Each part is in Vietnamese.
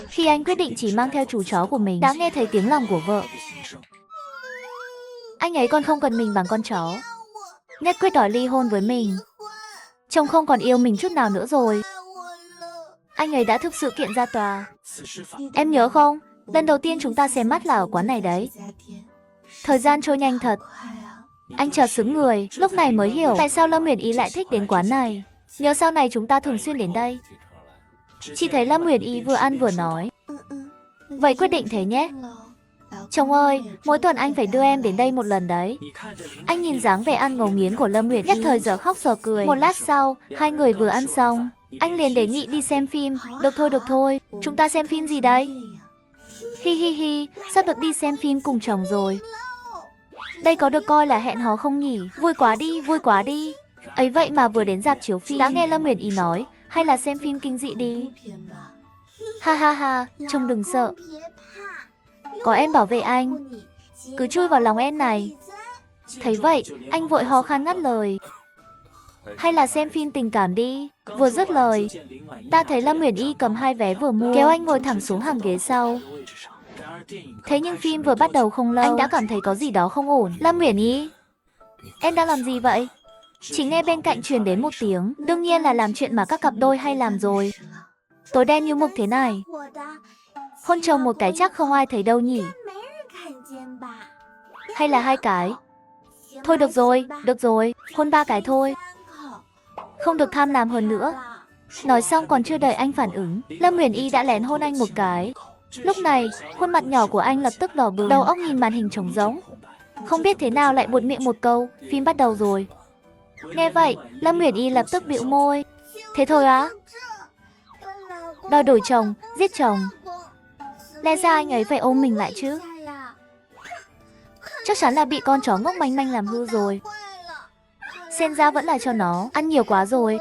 Khi anh quyết định chỉ mang theo chú chó của mình, đã nghe thấy tiếng lòng của vợ. Anh ấy còn không cần mình bằng con chó. Nhất quyết đòi ly hôn với mình. Chồng không còn yêu mình chút nào nữa rồi. Anh ấy đã thực sự kiện ra tòa. Em nhớ không? Lần đầu tiên chúng ta xem mắt là ở quán này đấy. Thời gian trôi nhanh thật. Anh chợt sững người, lúc này mới hiểu tại sao Lâm Uyển Ý lại thích đến quán này. Nhớ sau này chúng ta thường xuyên đến đây. Chị thấy Lâm Uyển Ý vừa ăn vừa nói. Vậy quyết định thế nhé. Chồng ơi, mỗi tuần anh phải đưa em đến đây một lần đấy. Anh nhìn dáng vẻ ăn ngấu nghiến của Lâm Uyển Ý, nhất thời giờ khóc giờ cười. Một lát sau, hai người vừa ăn xong, anh liền đề nghị đi xem phim. Được thôi, chúng ta xem phim gì đây? Hi hi hi, sắp được đi xem phim cùng chồng rồi. Đây có được coi là hẹn hò không nhỉ? Vui quá đi. Ấy vậy mà vừa đến rạp chiếu phim đã nghe Lâm Uyển Ý nói, hay là xem phim kinh dị đi. Ha ha ha, chồng đừng sợ. Có em bảo vệ anh. Cứ chui vào lòng em này. Thấy vậy, anh vội ho khan ngắt lời. Hay là xem phim tình cảm đi. Vừa dứt lời, ta thấy Lâm Uyển Ý cầm hai vé vừa mua, kéo anh ngồi thẳng xuống hàng ghế sau. Thế nhưng phim vừa bắt đầu không lâu, anh đã cảm thấy có gì đó không ổn. Lâm Uyển Ý, em đang làm gì vậy? Chỉ nghe bên cạnh truyền đến một tiếng, đương nhiên là làm chuyện mà các cặp đôi hay làm rồi. Tối đen như mực thế này. Hôn chồng một cái chắc không ai thấy đâu nhỉ? Hay là hai cái? Thôi được rồi, hôn ba cái thôi. Không được tham lam hơn nữa. Nói xong còn chưa đợi anh phản ứng, Lâm Uyển Ý đã lén hôn anh một cái. Lúc này, khuôn mặt nhỏ của anh lập tức đỏ bừng, đầu óc nhìn màn hình trống rỗng. Không biết thế nào lại buột miệng một câu, phim bắt đầu rồi. Nghe vậy, Lâm Uyển Ý lập tức bĩu môi. Thế thôi á? Đòi đổi chồng, giết chồng. Lẽ ra anh ấy phải ôm mình lại chứ. Chắc chắn là bị con chó ngốc Manh Manh làm hư rồi. Xem ra vẫn là cho nó, ăn nhiều quá rồi.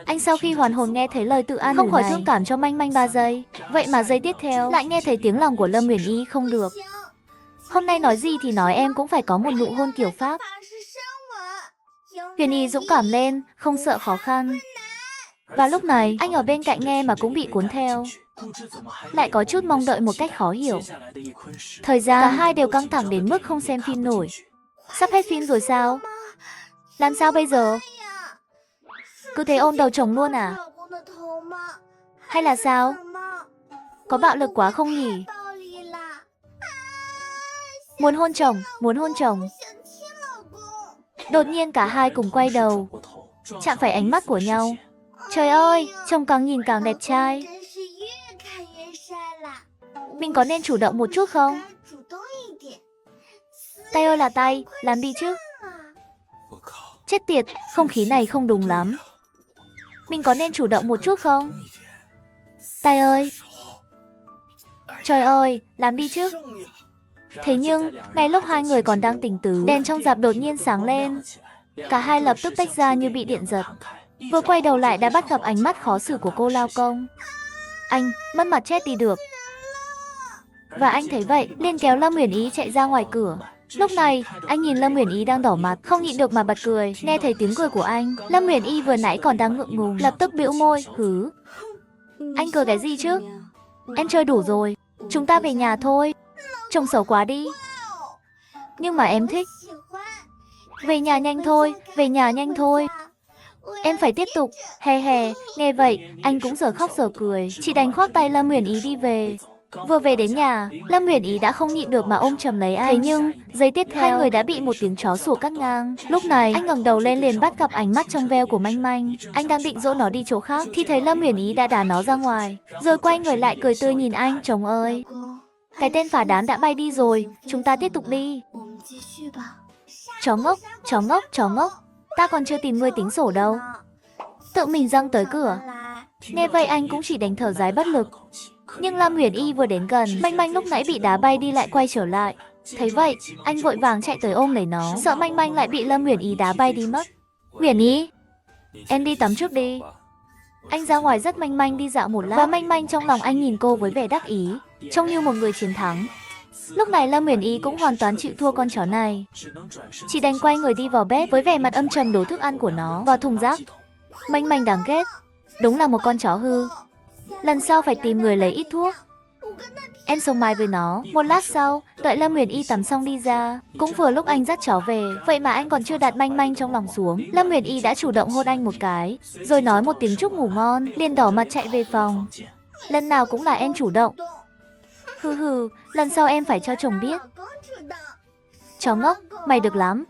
Anh sau khi hoàn hồn nghe thấy lời tự an không khỏi thương cảm cho Manh Manh 3 giây. Vậy mà giây tiếp theo lại nghe thấy tiếng lòng của Lâm Uyển Ý không được. Hôm nay nói gì thì nói em cũng phải có một nụ hôn kiểu Pháp. Uyển Ý dũng cảm lên, không sợ khó khăn. Và lúc này, anh ở bên cạnh nghe mà cũng bị cuốn theo. Lại có chút mong đợi một cách khó hiểu. Thời gian, cả hai đều căng thẳng đến mức không xem phim nổi. Sắp hết phim rồi sao? Làm sao bây giờ? Cứ thế ôm đầu chồng luôn à? Hay là sao? Có bạo lực quá không nhỉ? Muốn hôn chồng. Đột nhiên cả hai cùng quay đầu, chạm phải ánh mắt của nhau. Trời ơi, chồng càng nhìn càng đẹp trai. Mình có nên chủ động một chút không? Tay ơi là tay, làm đi chứ. Chết tiệt, không khí này không đúng lắm. Mình có nên chủ động một chút không? Tay ơi. Trời ơi, làm đi chứ. Thế nhưng, ngay lúc hai người còn đang tỉnh tứ, đèn trong rạp đột nhiên sáng lên. Cả hai lập tức tách ra như bị điện giật. Vừa quay đầu lại đã bắt gặp ánh mắt khó xử của cô lao công. Anh, mất mặt chết đi được. Và anh thấy vậy, liền kéo Lâm Uyển Ý chạy ra ngoài cửa. Lúc này, anh nhìn Lâm Uyển Ý đang đỏ mặt, không nhịn được mà bật cười. Nghe thấy tiếng cười của anh, Lâm Uyển Ý vừa nãy còn đang ngượng ngùng, lập tức bĩu môi, hứ. Anh cười cái gì chứ? Em chơi đủ rồi, chúng ta về nhà thôi. Trông xấu quá đi. Nhưng mà em thích. Về nhà nhanh thôi. Em phải tiếp tục, hè, nghe vậy, anh cũng giờ khóc giờ cười, chỉ đành khoác tay Lâm Uyển Ý đi về. Vừa về đến nhà, Lâm Uyển Ý đã không nhịn được mà ôm chầm lấy anh. Thế nhưng, giây tiếp theo, hai người đã bị một tiếng chó sủa cắt ngang. Lúc này, anh ngẩng đầu lên liền bắt gặp ánh mắt trong veo của Manh Manh. Anh đang định dỗ nó đi chỗ khác, thì thấy Lâm Uyển Ý đã đá nó ra ngoài. Rồi quay người lại cười tươi nhìn anh, chồng ơi. Cái tên phá đám đã bay đi rồi, chúng ta tiếp tục đi. Chó ngốc, ta còn chưa tìm người tính sổ đâu. Tự mình giăng tới cửa. Nghe vậy anh cũng chỉ đánh thở dài bất lực. Nhưng Lâm Uyển Ý vừa đến gần, Manh Manh lúc nãy bị đá bay đi lại quay trở lại. Thấy vậy, anh vội vàng chạy tới ôm lấy nó, sợ Manh Manh lại bị Lâm Uyển Ý đá bay đi mất. Uyển Ý, em đi tắm trước đi. Anh ra ngoài dắt Manh Manh đi dạo một lát, và Manh Manh trong lòng anh nhìn cô với vẻ đắc ý, trông như một người chiến thắng. Lúc này Lâm Uyển Ý cũng hoàn toàn chịu thua con chó này, chỉ đành quay người đi vào bếp với vẻ mặt âm trầm đổ thức ăn của nó vào thùng rác. Manh Manh đáng ghét, đúng là một con chó hư. Lần sau phải tìm người lấy ít thuốc. Em sống mãi với nó. Một lát sau, đợi Lâm Nguyệt Y tắm xong đi ra, cũng vừa lúc anh dắt cháu về. Vậy mà anh còn chưa đặt manh manh trong lòng xuống, Lâm Nguyệt Y đã chủ động hôn anh một cái, rồi nói một tiếng chúc ngủ ngon, liền đỏ mặt chạy về phòng. Lần nào cũng là em chủ động. Hừ hừ, lần sau em phải cho chồng biết. Chó ngốc, mày được lắm.